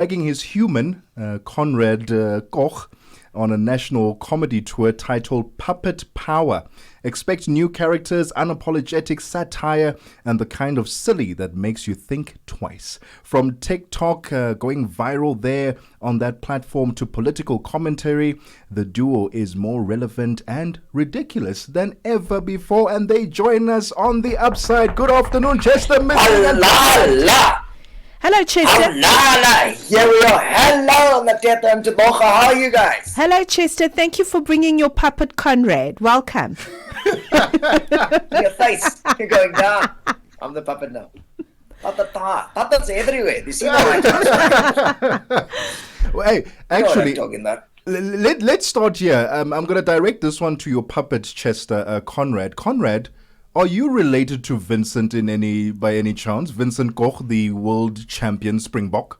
dragging his human, Conrad Koch, on a national comedy tour titled Puppet Power. Expect new characters, unapologetic satire, and the kind of silly that makes you think twice. From TikTok going viral there on that platform to political commentary, the duo is more relevant and ridiculous than ever before, and they join us on the upside. Good afternoon, Chester. Hello, Chester. Here we are. Hello, Mmatsheko and Teboga. How are you guys? Hello, Chester. Thank you for bringing your puppet, Conrad. Welcome. Your face. You're going down. I'm the puppet now. Puppets everywhere. You see that? Well, hey, actually, talking about. let's start here. I'm going to direct this one to your puppet, Chester, Conrad. Conrad, are you related to Vincent by any chance? Vincent Koch, the world champion Springbok?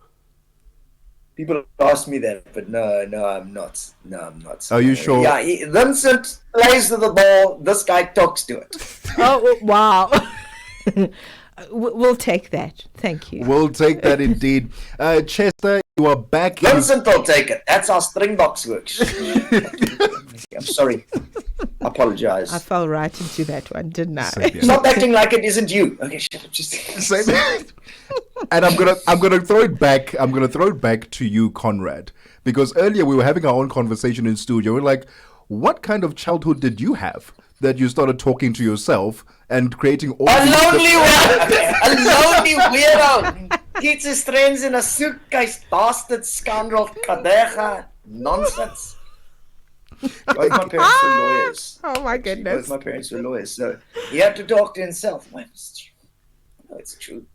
People ask me that, but no, I'm not. No, I'm not. Are you sure? Yeah, Vincent plays with the ball. This guy talks to it. Oh, wow. We'll take that. Thank you. We'll take that indeed. Chester, you are back. Vincent will take it. That's how Springboks works. I'm sorry. I apologize. I fell right into that one, didn't I? Stop acting like it isn't you. Okay, shut up. Just And I'm gonna throw it back. I'm gonna throw it back to you, Conrad, because earlier we were having our own conversation in studio. We're like, what kind of childhood did you have that you started talking to yourself and creating all a lonely weirdo. Keeps his friends in a suitcase, bastard, scoundrel, kadega, nonsense. Both my parents were lawyers. Oh my goodness. Both my parents were lawyers, so he had to talk to himself. No, it's true.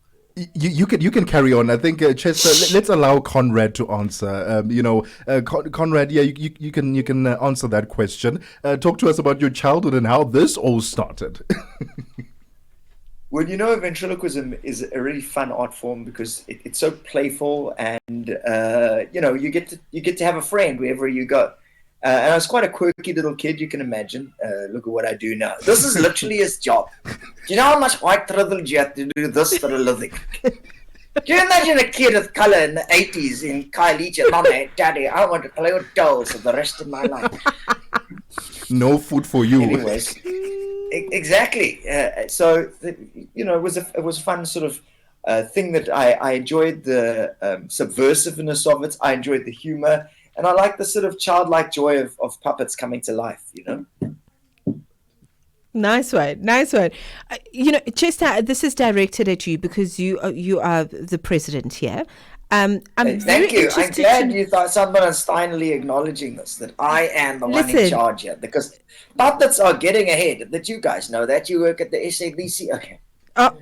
You can carry on. I think Chester. Let's allow Conrad to answer. Conrad. Yeah, you can answer that question. Talk to us about your childhood and how this all started. Well, ventriloquism is a really fun art form because it's so playful, and you get to have a friend wherever you go. And I was quite a quirky little kid, you can imagine. Look at what I do now. This is literally his job. Do you know how much white privilege you have to do this for a living? Do you imagine a kid with color in the 80s in Kailicha? Mama, Daddy, I want to play with dolls for the rest of my life. No food for you. Anyways, exactly. So it was a fun sort of thing that I enjoyed the subversiveness of it. I enjoyed the humor. And I like the sort of childlike joy of puppets coming to life, Nice one. Chester, this is directed at you because you are the president here. Thank you. I'm glad you thought someone's finally acknowledging this, that I am the one in charge here, because puppets are getting ahead. That you guys know that. You work at the SABC. Okay. I'm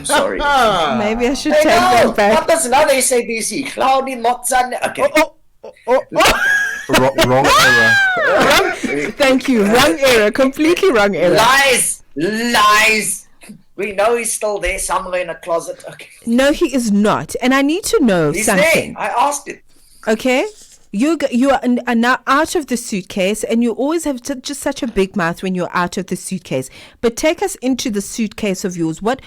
sorry. Maybe I should take that back. Puppets not SABC. Cloudy Motzan. Okay. Wrong error. Thank you. Wrong error. Completely wrong error. Lies. We know he's still there somewhere in a closet. Okay. No, he is not. And I need to know he's something. There. I asked him. Okay. You are now out of the suitcase, and you always have just such a big mouth when you're out of the suitcase. But take us into the suitcase of yours. What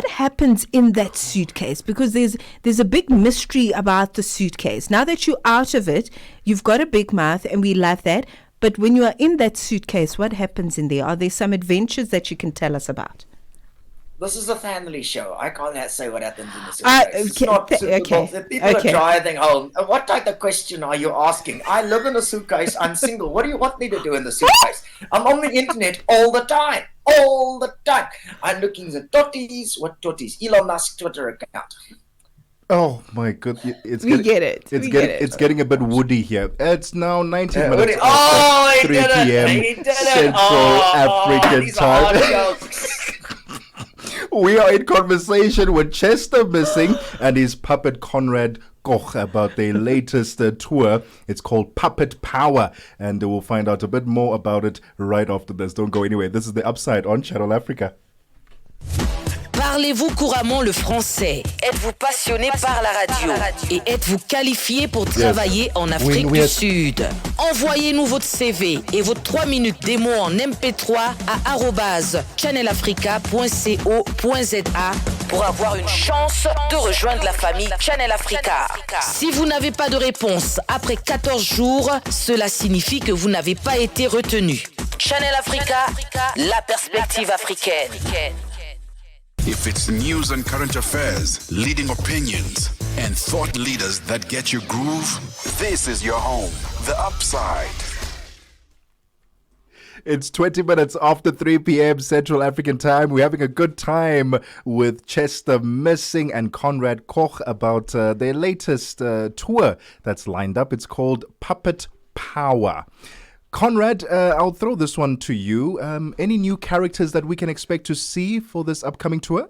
happens in that suitcase? Because there's a big mystery about the suitcase. Now that you're out of it, you've got a big mouth, and we love that. But when you are in that suitcase, what happens in there? Are there some adventures that you can tell us about? This is a family show. I can't say what happens in the suitcase. It's not okay. People are driving home. What type of question are you asking? I live in a suitcase. I'm single. What do you want me to do in the suitcase? I'm on the internet all the time. All the time. I'm looking at totties. What totties? Elon Musk Twitter account. Oh my goodness! It's getting a bit woody here. It's now 19 minutes after 3 p.m. Central African time. We are in conversation with Chester Missing and his puppet Conrad Koch about their latest tour. It's called Puppet Power, and we'll find out a bit more about it right after this. Don't go anywhere. This is The Upside on Channel Africa. Parlez-vous couramment le français? Êtes-vous passionné par la radio? Et êtes-vous qualifié pour travailler en Afrique du Sud? Envoyez-nous votre CV et vos 3 minutes démo en MP3 à @channelafrica.co.za pour avoir une chance de rejoindre la famille Channel Africa. Si vous n'avez pas de réponse après 14 jours, cela signifie que vous n'avez pas été retenu. Channel Africa, la perspective africaine. If it's news and current affairs, leading opinions, and thought leaders that get your groove, this is your home, The Upside. It's 20 minutes after 3 p.m. Central African time. We're having a good time with Chester Missing and Conrad Koch about their latest tour that's lined up. It's called Puppet Power. Conrad, I'll throw this one to you. Any new characters that we can expect to see for this upcoming tour?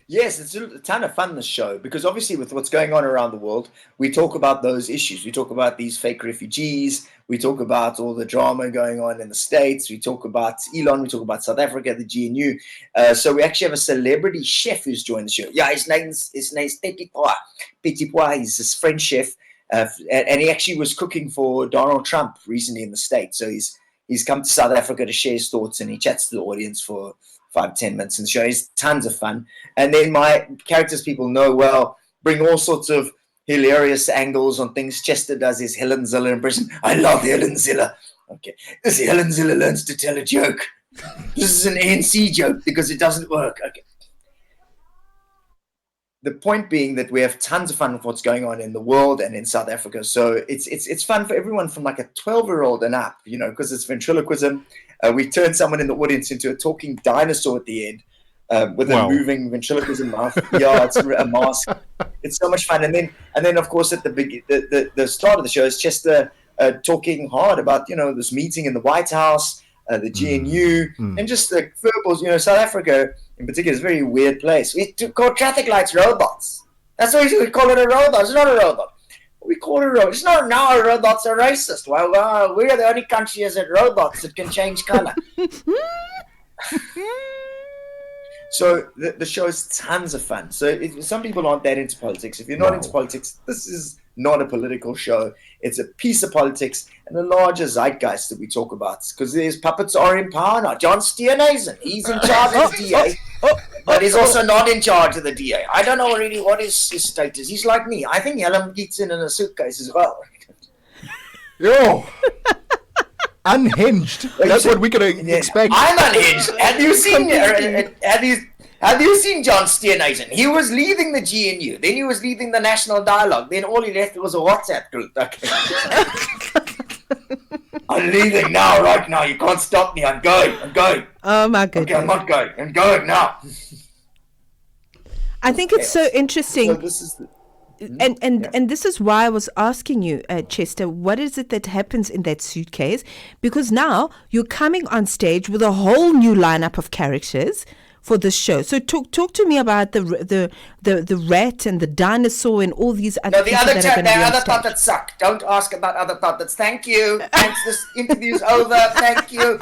Yes, it's a ton of fun, this show, because obviously with what's going on around the world, we talk about those issues. We talk about these fake refugees. We talk about all the drama going on in the States. We talk about Elon. We talk about South Africa, the GNU. So we actually have a celebrity chef who's joined the show. Yeah, his name's Petit Pois. Petit Pois, he's this French chef. And he actually was cooking for Donald Trump recently in the States. So he's come to South Africa to share his thoughts, and he chats to the audience for 5-10 minutes in the show. It's tons of fun. And then my characters people know well bring all sorts of hilarious angles on things. Chester does his Helen Ziller impression. I love Helen Ziller. Okay. This Helen Ziller learns to tell a joke. This is an ANC joke because it doesn't work. Okay. The point being that we have tons of fun with what's going on in the world and in South Africa. So it's fun for everyone from like a 12-year-old and up, because it's ventriloquism. We turn someone in the audience into a talking dinosaur at the end with a moving ventriloquism mouth. Yeah, it's a mask. It's so much fun. And then of course at the start of the show is Chester talking hard about this meeting in the White House, the GNU, and just the verbals. South Africa in particular is a very weird place. We call traffic lights robots. That's what we call it, a robot. It's not a robot. We call it a robot. It's not now a robots are racist. Well, we are the only country as it robots that can change color. So the show is tons of fun. So some people aren't that into politics. If you're not into politics, this is not a political show. It's a piece of politics and the larger zeitgeist that we talk about. Because these puppets are in power now. John Steenhuisen, he's in charge of the DA. But he's also not in charge of the DA. I don't know really what his status. He's like me. I think Helen gets in a suitcase as well. Yo! Unhinged. That's what we're going to expect. I'm unhinged. Have you seen John Steenhuisen? He was leaving the GNU. Then he was leaving the National Dialogue. Then all he left was a WhatsApp group. Okay. I'm leaving now, right now. You can't stop me. I'm going. Oh my goodness. Okay, I'm not going. I'm going now. I think it's so interesting. So this is and this is why I was asking you, Chester, what is it that happens in that suitcase? Because now you're coming on stage with a whole new lineup of characters for this show. So talk to me about the rat and the dinosaur and all these other people that are going to be on other stage. puppets suck. Don't ask about other puppets. Thank you. Thanks. This interview's over. Thank you.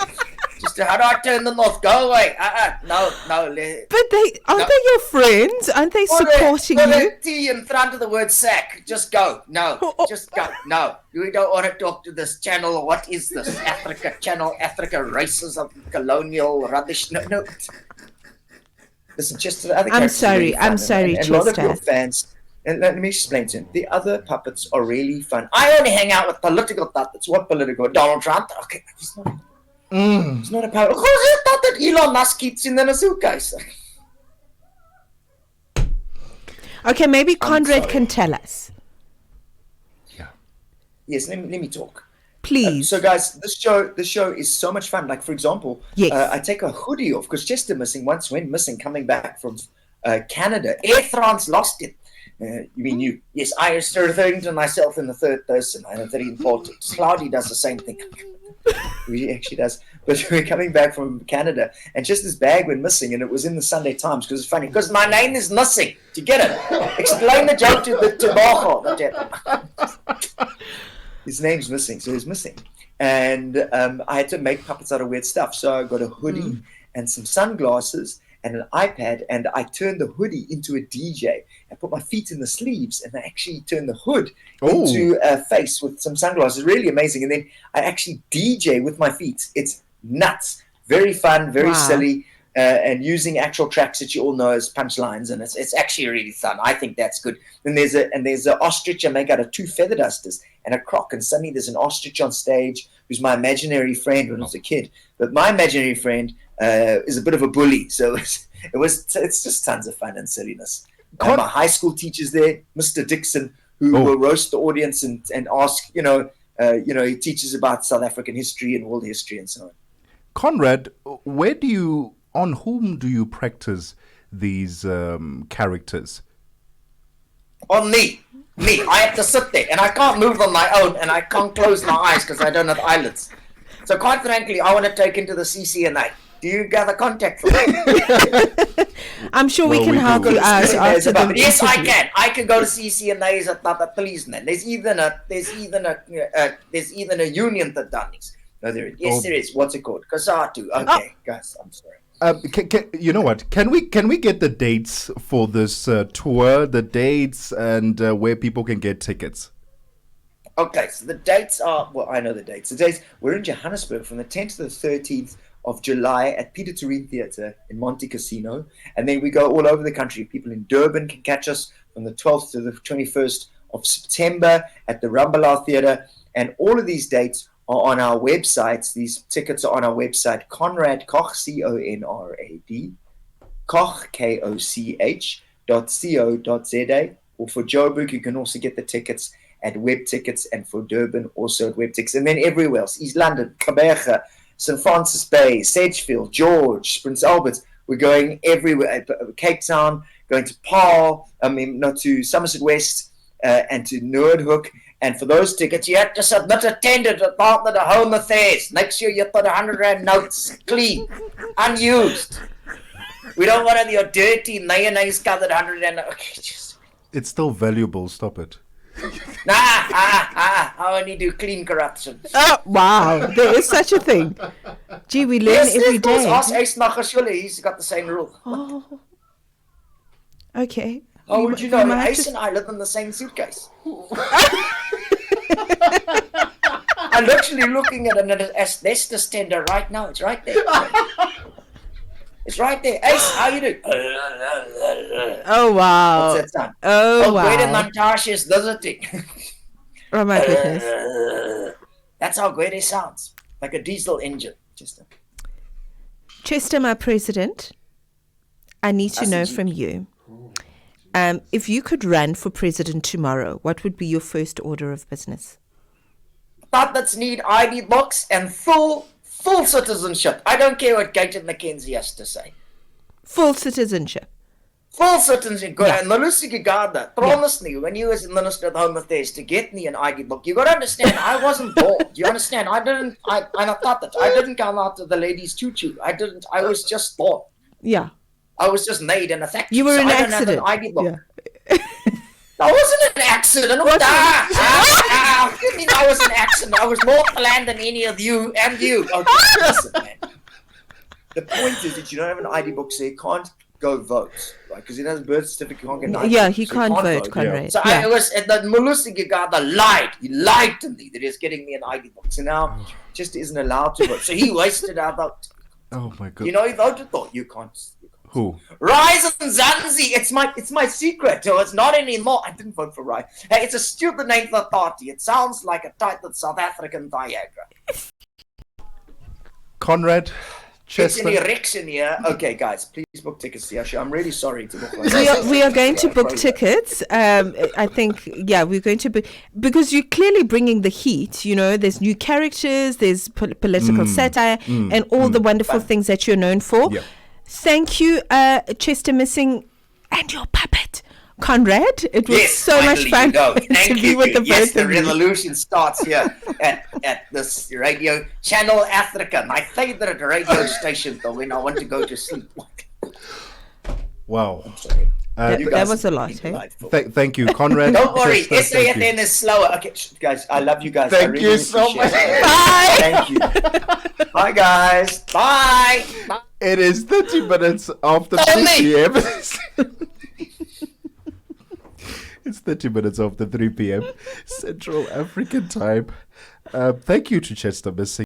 Just how do I turn them off? Go away. No. But aren't they your friends? Aren't they supporting put you? a T in front of the word sack. Just go. No. Just go. No. We don't want to talk to this channel. What is this? Africa channel? Africa racism, colonial rubbish. No. Listen, Chester, the other I'm sorry, and a lot of Chester. your fans, and let me explain to him, the other puppets are really fun. I only hang out with political puppets. What political? Donald Trump? Okay, he's not. He's not a puppet. Who's it that Elon Musk keeps in a suitcase? Okay, maybe Conrad can tell us. Yeah. Yes, let me talk. Please. So guys, this show is so much fun. Like for example, Yes. I take a hoodie off because Chester once went missing coming back from Canada. Air France lost him. You mean you? Yes, I was referring to myself in the third person. I'm very important. Cloudy does the same thing. He actually does. But we're coming back from Canada, and just his bag went missing, and it was in the Sunday Times because it's funny. Because my name is missing. Do you get it? Explain the joke to the tobacco. His name's missing, so he's missing. And I had to make puppets out of weird stuff. So I got a hoodie and some sunglasses and an iPad, and I turned the hoodie into a DJ. I put my feet in the sleeves, and I actually turned the hood into a face with some sunglasses. Really amazing. And then I actually DJ with my feet. It's nuts. Very fun, very silly, and using actual tracks that you all know as punchlines, and it's actually really fun. I think that's good. Then there's an ostrich I make out of 2 feather dusters and a croc, and suddenly there's an ostrich on stage who's my imaginary friend when I was a kid. But my imaginary friend is a bit of a bully, so it's just tons of fun and silliness. My high school teacher's there, Mr. Dixon, who will roast the audience and ask, he teaches about South African history and world history and so on. Conrad, on whom do you practice these characters? On me. I have to sit there, and I can't move on my own, and I can't close my eyes because I don't have eyelids. So quite frankly, I want to take into the CCNA. Do you gather contact for me? I'm sure we can help you out. Yes, I can. I can go to CCNA's at the policeman. There's even a union that done this. No, there is. Yes, there is. What's it called? Kasatu. Okay, guys, I'm sorry. You know what? Can we get the dates for this tour? The dates and where people can get tickets. Okay, so the dates are. Well, I know the dates. The dates. We're in Johannesburg from the 10th to the 13th of July at Peter Turin Theatre in Monte Casino, and then we go all over the country. People in Durban can catch us from the 12th to the 21st of September at the Rambalal Theatre, and all of these dates are on our websites. These tickets are on our website, Conrad, Koch, C-O-N-R-A-D, Koch, K-O-C-H, .co.za, or for Joburg, you can also get the tickets at Web Tickets, and for Durban, also at Web Tickets, and then everywhere else, East London, Kabeja, St. Francis Bay, Sedgefield, George, Prince Albert. We're going everywhere, Cape Town, going to Paarl, to Somerset West, and to Noordhoek. And for those tickets, you have to submit a tender to Department of Home Affairs. Make sure you put 100 Rand notes clean, unused. We don't want any of your dirty mayonnaise covered 100 Rand notes. It's still valuable. Stop it. I only do clean corruption. Oh, wow. There is such a thing. Gee, we learn every day. Ask Ace Magashule. He's got the same rule. Oh. Okay. Oh, would you know? Ace and I live in the same suitcase. I'm literally looking at an asbestos tender right now. It's right there. It's right there. Ace, how you doing? Oh, wow. What's that sound? Oh, wow. Gwede Montage is visiting. Oh, my goodness. That's how Gwede sounds. Like a diesel engine. Chester, my president, I need to know from you. If you could run for president tomorrow, what would be your first order of business? Puppets need ID books and full citizenship. I don't care what Gaten McKenzie has to say. Full citizenship. Full citizenship. Yeah. And Malusi Gigada promised me when he was Minister of Home Affairs to get me an ID book. You got to understand, I wasn't born. Do you understand? I'm a puppet. I didn't come out of the ladies' choo-choo. I was just born. Yeah. I was just made in a factory. You were an I accident. Don't have an ID book. Yeah. I wasn't an accident. What do you mean I was an accident? I was more planned than any of you and you. Okay, listen, man. The point is that you don't have an ID book, so you can't go vote, right? Because he has a birth certificate, you can't get an ID yeah, book, he so can't vote, Conrad. Yeah. So I was, and the Malusi Gigada lied. He lied to me that he was getting me an ID book. So now, just isn't allowed to vote. So he wasted our vote. Oh my God. You know, he voted for. You can't. Who? Rise and Zanzi. It's my secret. So it's not anymore. I didn't vote for Rise. Hey, it's a stupid name for a party. It sounds like a title South African Viagra. Conrad, Chester. It's an erection here. Okay, guys, please book tickets to your show. I'm really sorry to book we are going to book tickets. I think, we're going to because you're clearly bringing the heat. You know, there's new characters, there's political satire, and all the wonderful things that you're known for. Yeah. Thank you, Chester Missing, and your puppet, Conrad. It was so much fun to be with the both of you. The revolution starts here at this radio channel Africa, my favorite radio station, though, when I want to go to sleep. Wow. I'm sorry. That was a lot. Thank you, Conrad. Don't worry, SAFN is slower. Okay, guys, I love you guys. Thank you so much. Bye. Thank you. Bye, guys. Bye. Bye. It is 30 minutes after 3 Only. p.m. It's 30 minutes after 3 p.m. Central African time. Thank you to Chester Missing.